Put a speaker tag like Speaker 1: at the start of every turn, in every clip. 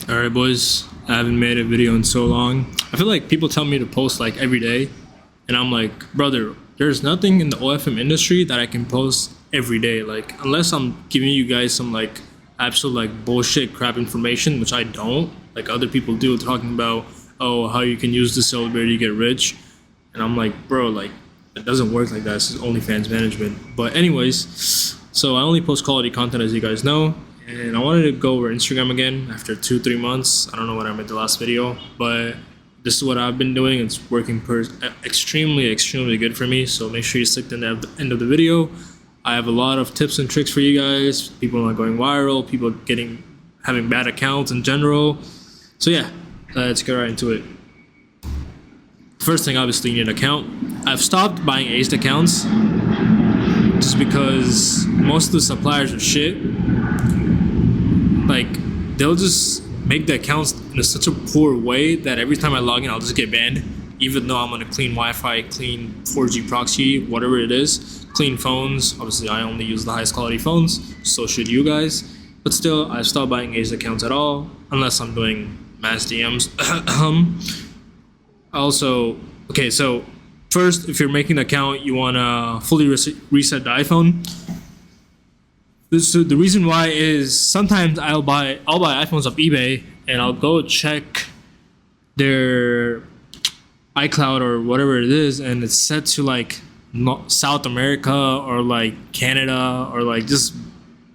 Speaker 1: Alright, boys. I haven't made a video in so long. I feel like people tell me to post like every day, and I'm like, brother, there's nothing in the OFM industry that I can post every day. Like, unless I'm giving you guys some like absolute like bullshit crap information, which I don't. Like other people do, talking about how you can use this celebrity to get rich, and I'm like, bro, like it doesn't work like that. This is OnlyFans management. But anyways, so I only post quality content, as you guys know. And I wanted to go over Instagram again after 2-3 months. I don't know when I made the last video, but this is what I've been doing. It's working extremely good for me. So make sure you stick to the end of the video. I have a lot of tips and tricks for you guys. People not going viral, people having bad accounts in general. So yeah, let's get right into it. First thing, obviously, you need an account. I've stopped buying aged accounts just because most of the suppliers are shit. Like, they'll just make the accounts in such a poor way that every time I log in, I'll just get banned. Even though I'm on a clean Wi-Fi, clean 4G proxy, whatever it is, clean phones. Obviously, I only use the highest quality phones, so should you guys. But still, I've stopped buying aged accounts at all, unless I'm doing mass DMs. Also, okay, so first, if you're making an account, you want to fully reset the iPhone. So the reason why is sometimes I'll buy iPhones off eBay and I'll go check their iCloud or whatever it is, and it's set to like South America or like Canada or like just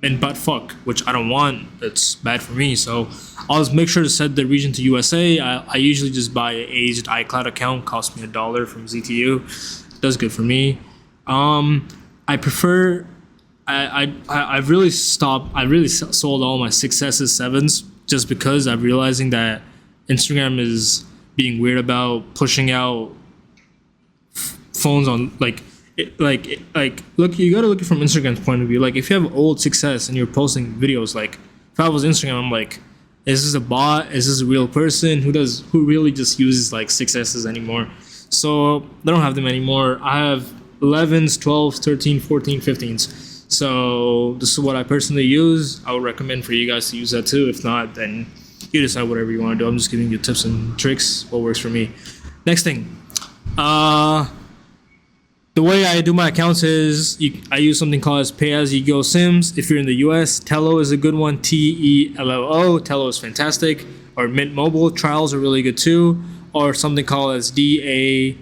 Speaker 1: in butt fuck, which I don't want. It's bad for me. So I'll just make sure to set the region to USA. I usually just buy an aged iCloud account, cost me $1 from ZTU. Does good for me. I prefer. I've really stopped. I really sold all my 6S's, 7s just because I'm realizing that Instagram is being weird about pushing out phones on like look. You gotta look at it from Instagram's point of view. Like if you have old 6S and you're posting videos, like if I was Instagram, I'm like, is this a bot? Is this a real person who really just uses like 6S's anymore? So I don't have them anymore. I have 11s, 12s, 13, 14, 15s. So this is what I personally use. I would recommend for you guys to use that too. If not, then you decide whatever you want to do. I'm just giving you tips and tricks, what works for me. Next thing, the way I do my accounts is I use something called pay-as-you-go Sims. If you're in the US, Tello is a good one. Tello. Tello is fantastic. Or Mint Mobile trials are really good too. Or something called as DAISY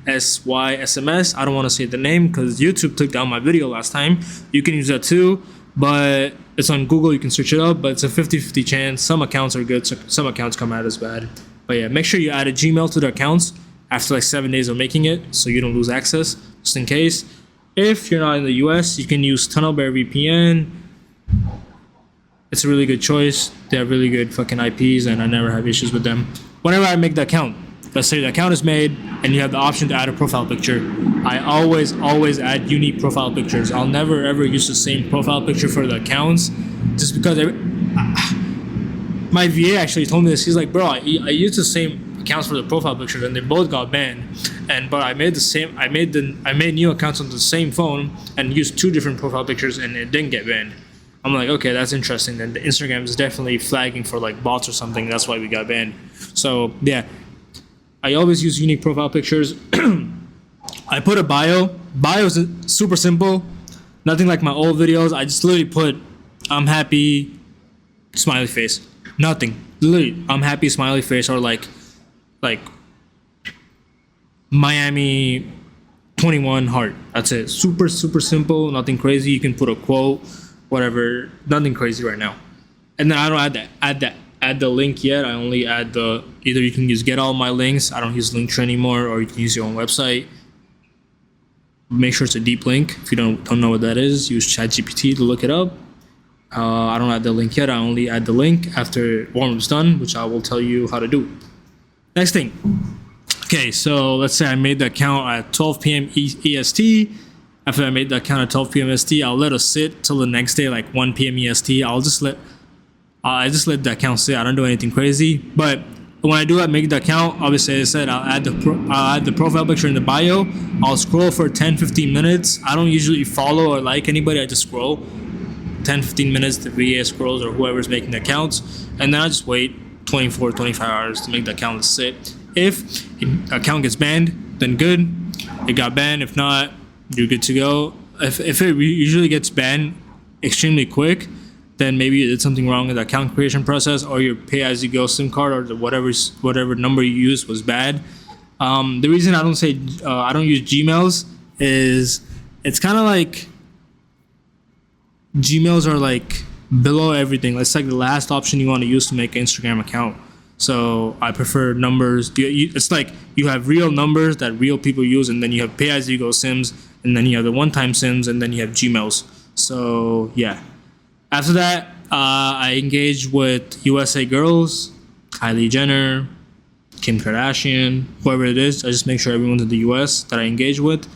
Speaker 1: SMS. I don't want to say the name because YouTube took down my video last time. You can use that too, but it's on Google. You can search it up, but it's a 50-50 chance. Some accounts are good, some accounts come out as bad. But yeah, make sure you add a Gmail to their accounts after like 7 days of making it so you don't lose access, just in case. If you're not in the US, you can use TunnelBear VPN. It's a really good choice. They have really good fucking IPs and I never have issues with them. Whenever I make the account, let's say the account is made and you have the option to add a profile picture. I always add unique profile pictures. I'll never ever use the same profile picture for the accounts just because my VA actually told me this. He's like, bro, I used the same accounts for the profile pictures and they both got banned. But I made new accounts on the same phone and used 2 different profile pictures and it didn't get banned. I'm like, okay, that's interesting. Then the Instagram is definitely flagging for like bots or something. That's why we got banned. So yeah. I always use unique profile pictures. I put a bio. Bio is super simple. Nothing like my old videos. I just literally put, I'm happy, smiley face. Nothing. Literally, I'm happy, smiley face, or like Miami 21 heart. That's it. Super simple. Nothing crazy. You can put a quote, whatever. Nothing crazy right now. And then I don't add the link yet. I only add either you can use get all my links. I don't use Linktree anymore, or you can use your own website. Make sure it's a deep link. If you don't know what that is, use ChatGPT to look it up. I don't add the link yet. I only add the link after warm-up's done, which I will tell you how to do. Next thing. Okay, so let's say I made the account at 12 p.m. EST. After I made the account at 12 p.m. EST, I'll let it sit till the next day, like 1 p.m. EST. I just let the account sit. I don't do anything crazy. But when I do that, make the account, obviously I said I'll add the profile picture in the bio. I'll scroll for 10-15 minutes. I don't usually follow or like anybody. I just scroll. 10-15 minutes, the VA scrolls or whoever's making the accounts, and then I just wait 24-25 hours to make the account sit. If the account gets banned, then good, it got banned. If not, you're good to go. If it usually gets banned extremely quick, then maybe it's something wrong with the account creation process, or your pay-as-you-go SIM card, or whatever number you used was bad. The reason I don't use Gmails is it's kind of like Gmails are like below everything. It's like the last option you want to use to make an Instagram account. So I prefer numbers. It's like you have real numbers that real people use, and then you have pay-as-you-go SIMs, and then you have the one-time SIMs, and then you have Gmails. So yeah. After that, I engaged with USA girls, Kylie Jenner, Kim Kardashian, whoever it is. I just make sure everyone's in the US that I engage with.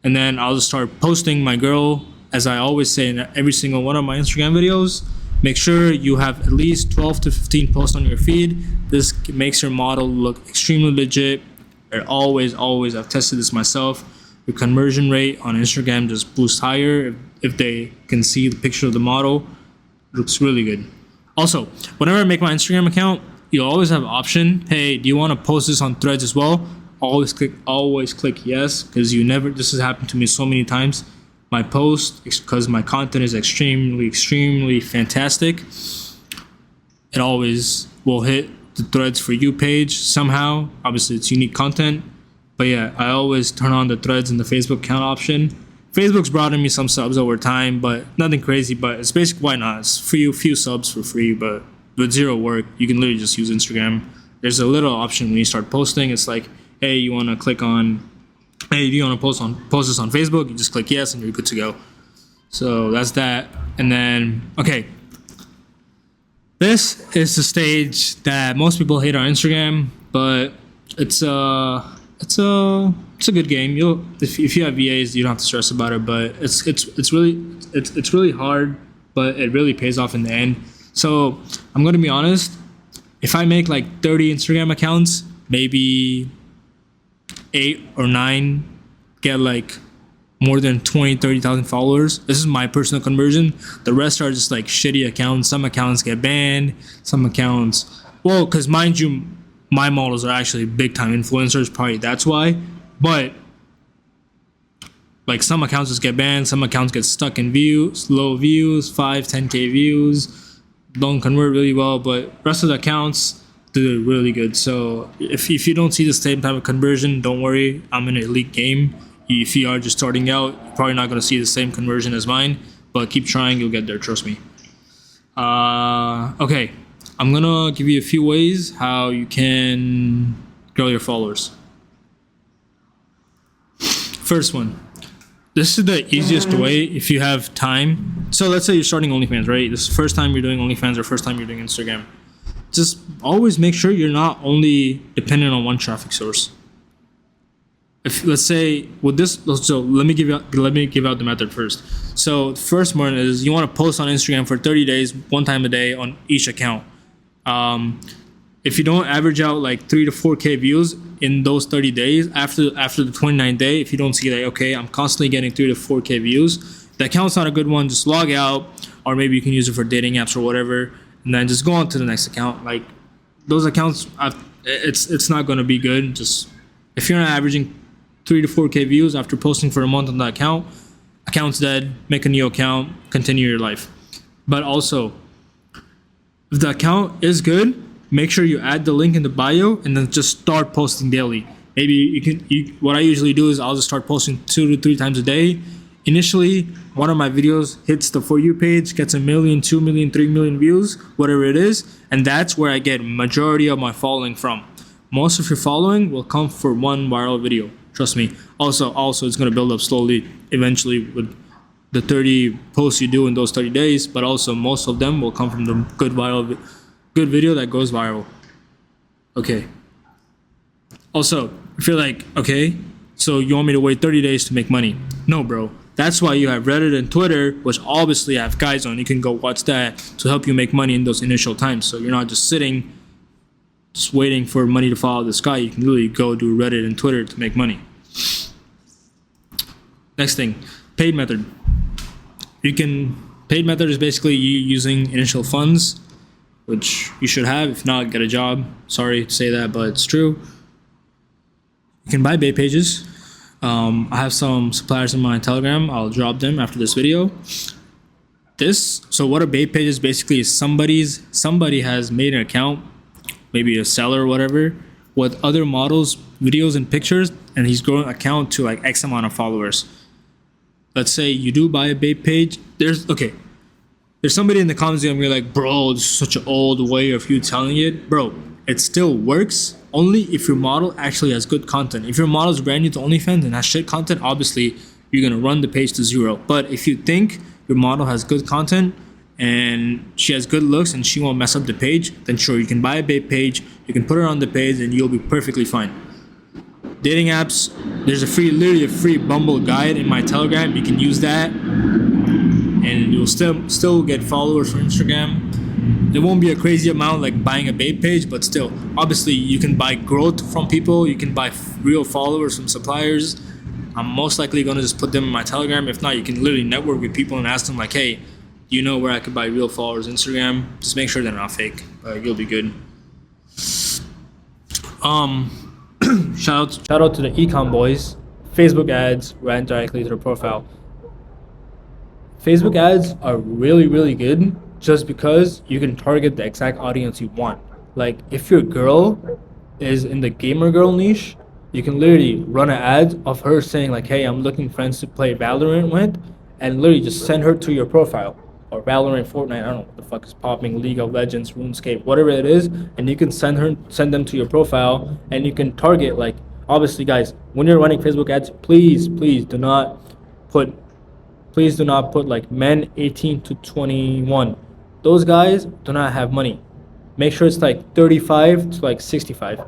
Speaker 1: And then I'll just start posting my girl, as I always say in every single one of my Instagram videos. Make sure you have at least 12 to 15 posts on your feed. This makes your model look extremely legit. I've tested this myself. Your conversion rate on Instagram just boosts higher if they can see the picture of the model. It looks really good. Also, whenever I make my Instagram account, you always have an option. Hey, do you want to post this on Threads as well? Always click yes, because this has happened to me so many times. My post, because my content is extremely fantastic, it always will hit the Threads for You page somehow. Obviously, it's unique content. But yeah, I always turn on the Threads and the Facebook account option. Facebook's brought in me some subs over time, but nothing crazy. But it's basically, why not? It's few subs for free, but with zero work. You can literally just use Instagram. There's a little option when you start posting. It's like, hey, you want to post this on Facebook? You just click yes, and you're good to go. So that's that. And then, okay, this is the stage that most people hate on Instagram, but it's a good game. If you have VAs, you don't have to stress about it. But it's really hard, but it really pays off in the end. So I'm gonna be honest. If I make like 30 Instagram accounts, maybe 8 or 9 get like more than 30,000 followers. This is my personal conversion. The rest are just like shitty accounts. Some accounts get banned. Some accounts, because mind you, my models are actually big time influencers, probably that's why. But like some accounts just get banned, some accounts get stuck in low views, 5-10K views, don't convert really well, but rest of the accounts do really good. So if you don't see the same type of conversion, don't worry, I'm in an elite game. If you are just starting out, you're probably not going to see the same conversion as mine, but keep trying, you'll get there, trust me. Okay, I'm gonna give you a few ways how you can grow your followers. First one, this is the easiest way if you have time. So let's say you're starting OnlyFans, right? This is the first time you're doing OnlyFans or first time you're doing Instagram. Just always make sure you're not only dependent on one traffic source. If let's say with this, so let me give out the method first. So the first one is you want to post on Instagram for 30 days, one time a day on each account. If you don't average out like 3 to 4K views in those 30 days, after the 29th day, if you don't see that, okay, I'm constantly getting 3 to 4K views, the account's not a good one, just log out, or maybe you can use it for dating apps or whatever, and then just go on to the next account. Like those accounts, it's not going to be good. Just if you're not averaging 3 to 4K views after posting for a month on that account's dead, make a new account, continue your life. But also, if the account is good, make sure you add the link in the bio and then just start posting daily. Maybe what I usually do is I'll just start posting 2 to 3 times a day. Initially, one of my videos hits the For You page, gets 1 million, 2 million, 3 million views, whatever it is, and that's where I get majority of my following from. Most of your following will come for one viral video. Trust me. Also, it's going to build up slowly, eventually with the 30 posts you do in those 30 days, but also most of them will come from the good video that goes viral. Okay. Also, if you're like, okay, so you want me to wait 30 days to make money? No, bro. That's why you have Reddit and Twitter, which obviously have guides on. You can go watch that to help you make money in those initial times. So you're not just sitting, just waiting for money to fall out of the sky. You can literally go do Reddit and Twitter to make money. Next thing, paid method. You can Paid method is basically you using initial funds, which you should have. If not, get a job. Sorry to say that, but it's true. You can buy bait pages. I have some suppliers in my Telegram. I'll drop them after this video. So what a bait page is basically is somebody has made an account, maybe a seller or whatever, with other models, videos and pictures, and he's growing an account to like X amount of followers. Let's say you do buy a bait page. There's somebody in the comments gonna be like, bro, this is such an old way of you telling it. Bro, it still works only if your model actually has good content. If your model is brand new to OnlyFans and has shit content, obviously you're gonna run the page to zero. But if you think your model has good content and she has good looks and she won't mess up the page, then sure, you can buy a bait page, you can put her on the page and you'll be perfectly fine. Dating apps, there's literally a free Bumble guide in my Telegram. You can use that and you'll still get followers for Instagram. It won't be a crazy amount like buying a bait page, but still, obviously you can buy growth from people, you can buy real followers from suppliers. I'm most likely gonna just put them in my Telegram. If not, you can literally network with people and ask them like, hey, do you know where I could buy real followers Instagram? Just make sure they're not fake, you'll be good. Shout out to the ecom boys. Facebook ads ran directly to their profile. Facebook ads are really good just because you can target the exact audience you want. Like if your girl is in the gamer girl niche, you can literally run an ad of her saying like, hey, I'm looking friends to play Valorant with, and literally just send her to your profile. Or Valorant, Fortnite, I don't know what the fuck is popping, League of Legends, RuneScape, whatever it is, and you can send them to your profile, and you can target, like, obviously guys, when you're running Facebook ads, please do not put like men 18 to 21. Those guys do not have money. Make sure it's like 35 to like 65.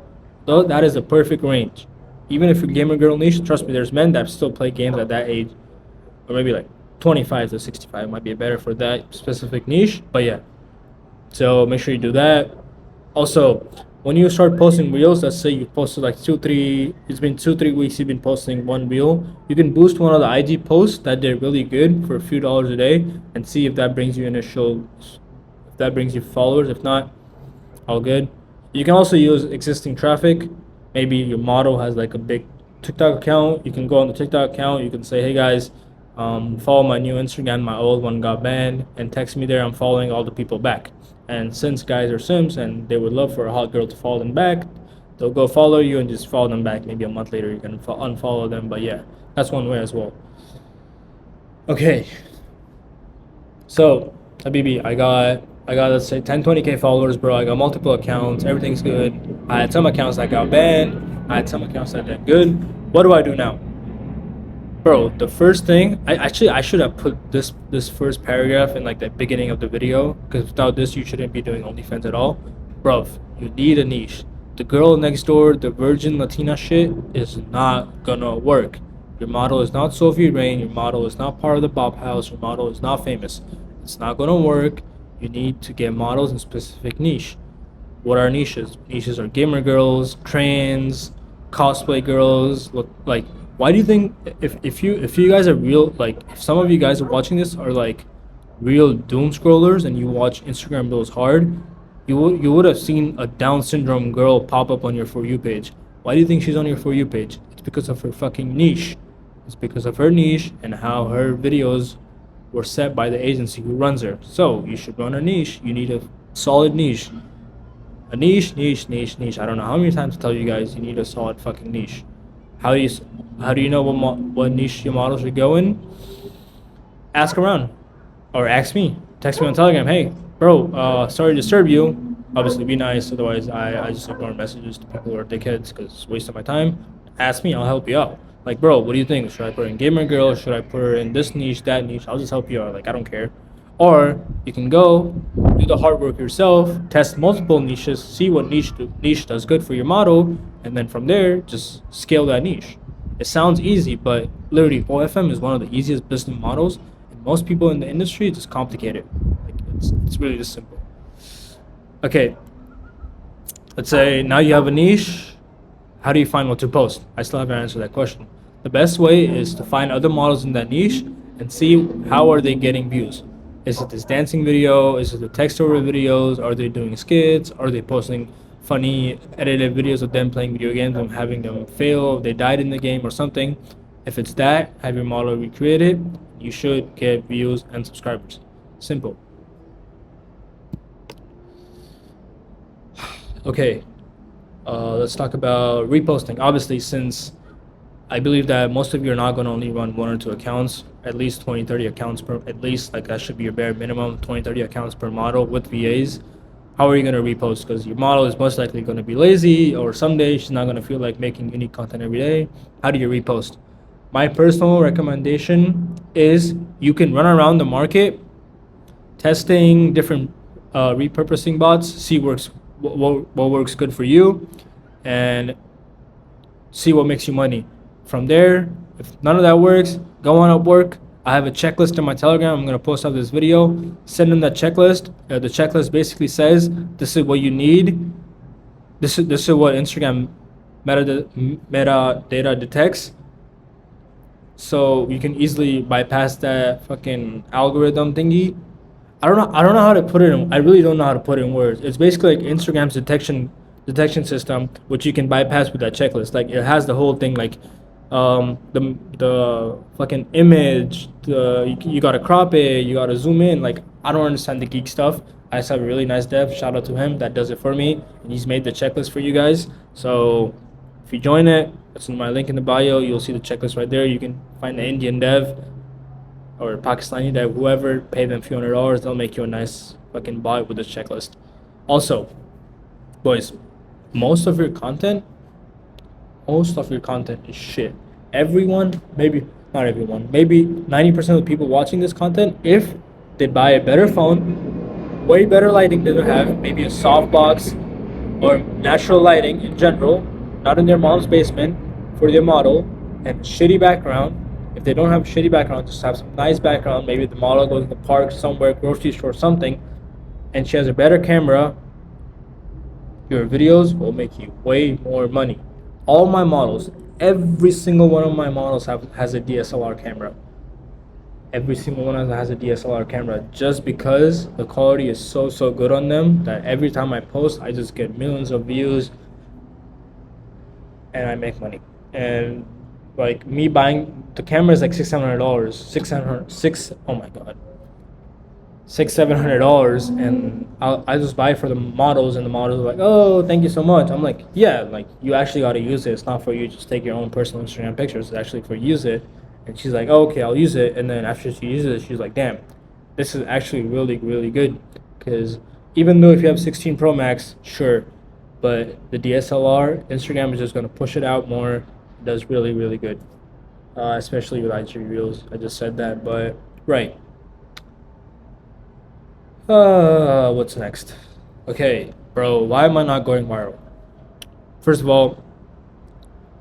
Speaker 1: Though that is the perfect range. Even if you're gamer girl niche, trust me, there's men that still play games at that age, or maybe like 25 to 65 might be better for that specific niche. But yeah, so make sure you do that. Also, when you start posting reels, let's say you posted like it's been 2-3 weeks you've been posting one reel, you can boost one of the IG posts that did really good for a few dollars a day and see if that brings you followers. If not, all good. You can also use existing traffic. Maybe your model has like a big TikTok account. You can go on the TikTok account, you can say, hey guys, follow my new Instagram, my old one got banned, and text me there, I'm following all the people back. And since guys are simps and they would love for a hot girl to follow them back, they'll go follow you and just follow them back. Maybe a month later you can unfollow them, but yeah, that's one way as well. Okay, so Habibi, I got let's say 10-20k followers, bro. I got multiple accounts, everything's good. I had some accounts that got banned, I had some accounts that did good. What do I do now? Bro, the first thing, I should have put this first paragraph in like the beginning of the video, because without this you shouldn't be doing OnlyFans at all. Bro, you need a niche. The girl next door, the virgin Latina shit is not gonna work. Your model is not Sophie Rain, your model is not part of the Bob House, your model is not famous. It's not gonna work. You need to get models in specific niche. What are niches? Niches are gamer girls, trans, cosplay girls. Look, like, why do you think if you guys are real, like if some of you guys are watching this are like real doom scrollers and you watch Instagram reels hard, you would have seen a Down syndrome girl pop up on your For You page. Why do you think she's on your For You page? It's because of her fucking niche. It's because of her niche and how her videos were set by the agency who runs her. So you should run a niche. You need a solid niche. A niche. I don't know how many times to tell you guys you need a solid fucking niche. How do you know what niche your model should go in? Ask around, or ask me. Text me on Telegram. Hey, bro, sorry to disturb you. Obviously, be nice. Otherwise, I just ignore messages to people who are dickheads because it's a waste of my time. Ask me. I'll help you out. Like, bro, what do you think? Should I put her in gamer girl? Should I put her in this niche, that niche? I'll just help you out. Like, I don't care. Or you can go do the hard work yourself, test multiple niches, see what niche does good for your model, and then from there, just scale that niche. It sounds easy, but literally OFM is one of the easiest business models, and most people in the industry just complicate it. Like, it's really just simple. Okay, let's say now you have a niche. How do you find what to post? I still haven't answered that question. The best way is to find other models in that niche and see how are they getting views. Is it this dancing video? Is it the text over videos? Are they doing skits? Are they posting funny edited videos of them playing video games and having them fail? They died in the game or something. If it's that, have your model recreate it. You should get views and subscribers. Simple. Okay, let's talk about reposting. Obviously, since I believe that most of you are not going to only run 1 or 2 accounts, at least 20, 30 accounts per, at least, like that should be your bare minimum, 20, 30 accounts per model with VAs. How are you going to repost? Because your model is most likely going to be lazy, or someday she's not going to feel like making unique content every day. How do you repost? My personal recommendation is you can run around the market testing different repurposing bots, see what works good for you, and see what makes you money. From there, if none of that works, go on Upwork. I have a checklist in my Telegram. I'm gonna post up this video. Send them that checklist. The checklist basically says this is what you need. This is what Instagram metadata detects. So you can easily bypass that fucking algorithm thingy. I don't know how to put it in. I really don't know how to put it in words. It's basically like Instagram's detection system, which you can bypass with that checklist. Like it has the whole thing, like the fucking image. You gotta crop it. You gotta zoom in. Like I don't understand the geek stuff. I just have a really nice dev. Shout out to him that does it for me, and he's made the checklist for you guys. So if you join it, it's in my link in the bio. You'll see the checklist right there. You can find the Indian dev or Pakistani dev, whoever, pay them a few $100s, they'll make you a nice fucking bot with this checklist. Also, boys, most of your content is shit. Everyone, maybe not everyone, maybe 90% of the people watching this content, if they buy a better phone, way better lighting than they have, maybe a softbox or natural lighting in general, not in their mom's basement, for their model, and shitty background. If they don't have a shitty background, just have some nice background. Maybe the model goes in the park somewhere, grocery store, something, and she has a better camera. Your videos will make you way more money. All my models, every single one of my models has a DSLR camera. Every single one of them has a DSLR camera, just because the quality is so good on them that every time I post, I just get millions of views, and I make money. And like me buying the camera is like $600, $700, and I just buy it for the models, and the models are like, oh, thank you so much. I'm like, yeah, like you actually got to use it. It's not for you just take your own personal Instagram pictures. It's actually for use it. And she's like, oh, okay, I'll use it. And then after she uses it, she's like, damn, this is actually really good, because even though if you have 16 Pro Max, sure, but the DSLR, Instagram is just going to push it out more. It does really good, especially with IG Reels. I just said that, but right. What's next? Okay, bro, why am I not going viral? First of all,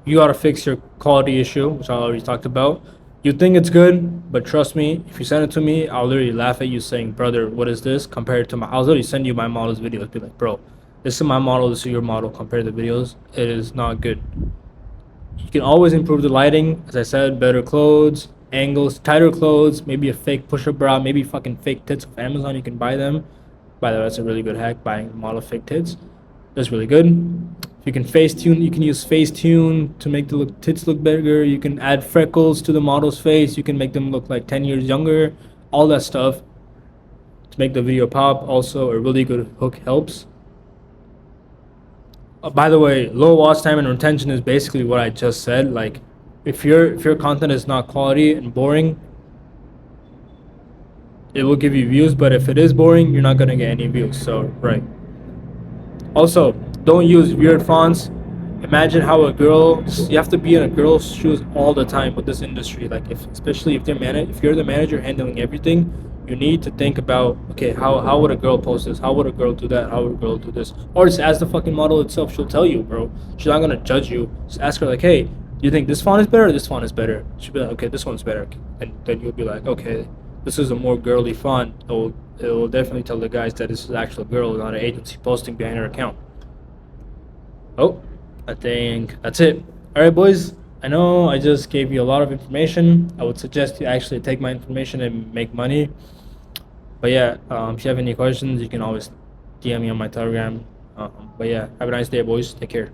Speaker 1: you gotta fix your quality issue, which I already talked about. You think it's good, but trust me, if you send it to me, I'll literally laugh at you saying, brother, what is this? Compared to I'll literally send you my model's videos. Be like, bro, this is my model, this is your model. Compare the videos. It is not good. You can always improve the lighting. As I said, better clothes, angles, tighter clothes, maybe a fake push-up bra, maybe fucking fake tits off Amazon. You can buy them. By the way, that's a really good hack, buying a model of fake tits. That's really good. You can Facetune. You can use Facetune to make the tits look bigger. You can add freckles to the model's face. You can make them look like 10 years younger. All that stuff to make the video pop. Also, a really good hook helps. By the way, low watch time and retention is basically what I just said. Like, if your content is not quality and boring, it will give you views. But if it is boring, you're not gonna get any views. So right. Also, don't use weird fonts. Imagine how you have to be in a girl's shoes all the time with this industry. Like, especially if you're the manager handling everything, you need to think about, okay, how would a girl post this? How would a girl do that? How would a girl do this? Or just ask the fucking model itself. She'll tell you, bro. She's not gonna judge you. Just ask her like, hey, do you think this font is better or this font is better? She'll be like, okay, this one's better. And then you'll be like, okay, this is a more girly font. It will definitely tell the guys that this is an actual girl, not an agency posting behind her account. Oh, I think that's it. All right, boys. I know I just gave you a lot of information. I would suggest you actually take my information and make money. But yeah, if you have any questions, you can always DM me on my Telegram. But yeah, have a nice day, boys. Take care.